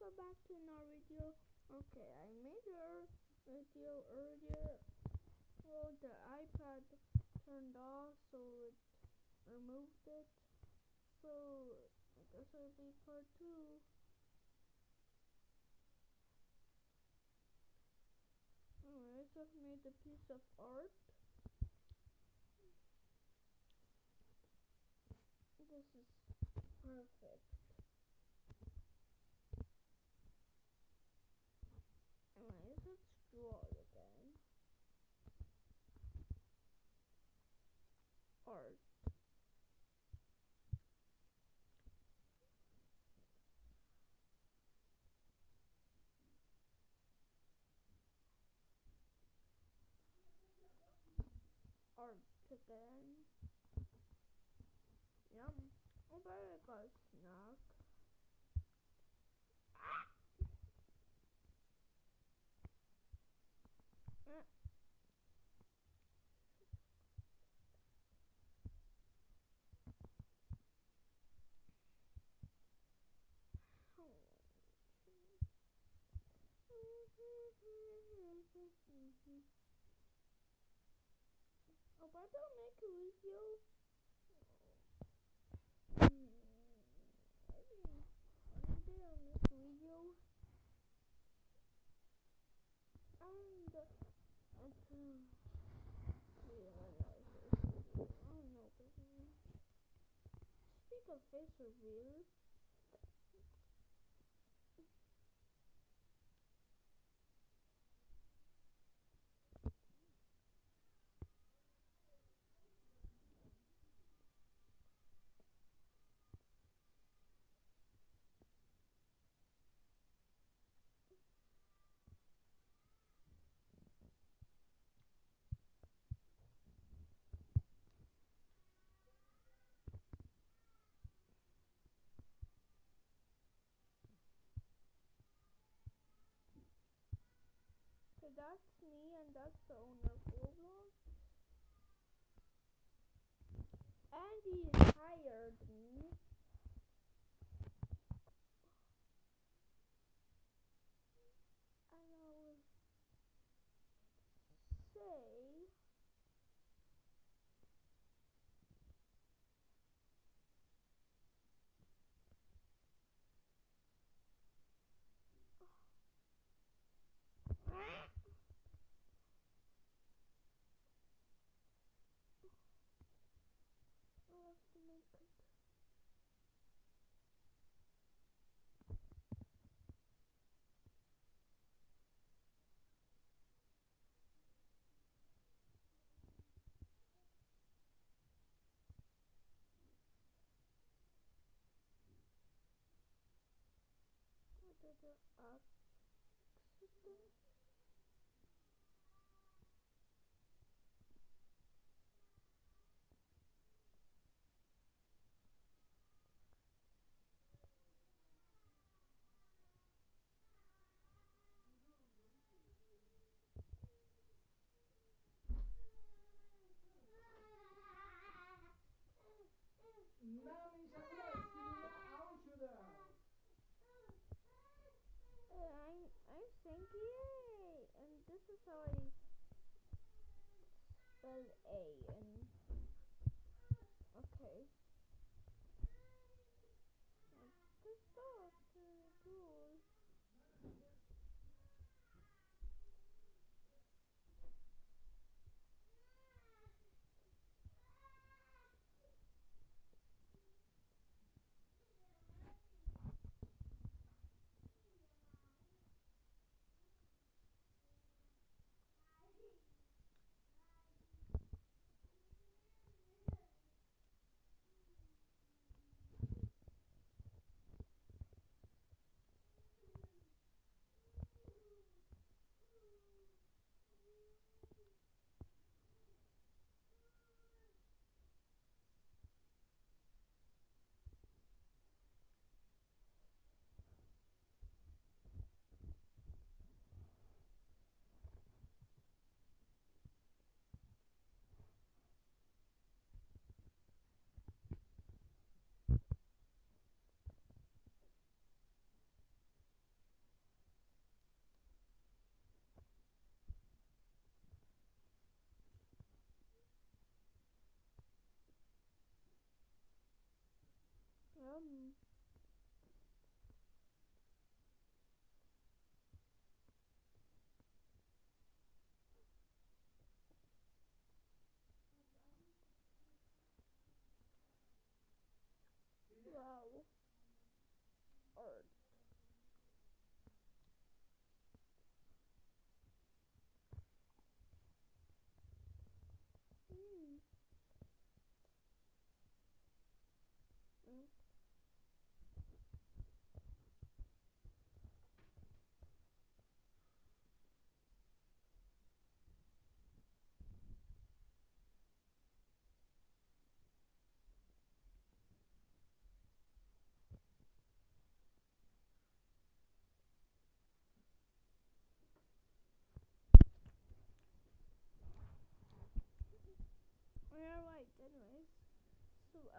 welcome back to another video. Okay, I made a video earlier. Well, the iPad turned off, so it removed it. So I guess it'll be part 2. Anyway, I just made a piece of art. This is perfect. Anyway, let's draw it again. Art. Art again. Yum. Oh, but I got a snack. Oh, but don't make a video. Maybe one day I'll make a video. And speak of face reveal. Okay, that's me and that's the owner of Roblox. And he hired me. And I will say I'll have to make it. What did the accident? I'm Sanky, yay! And this is how I spell A. And okay. This stuff cool.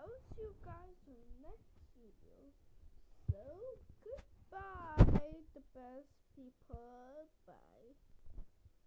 I'll see you guys in the next video. So, goodbye, the best people. Bye.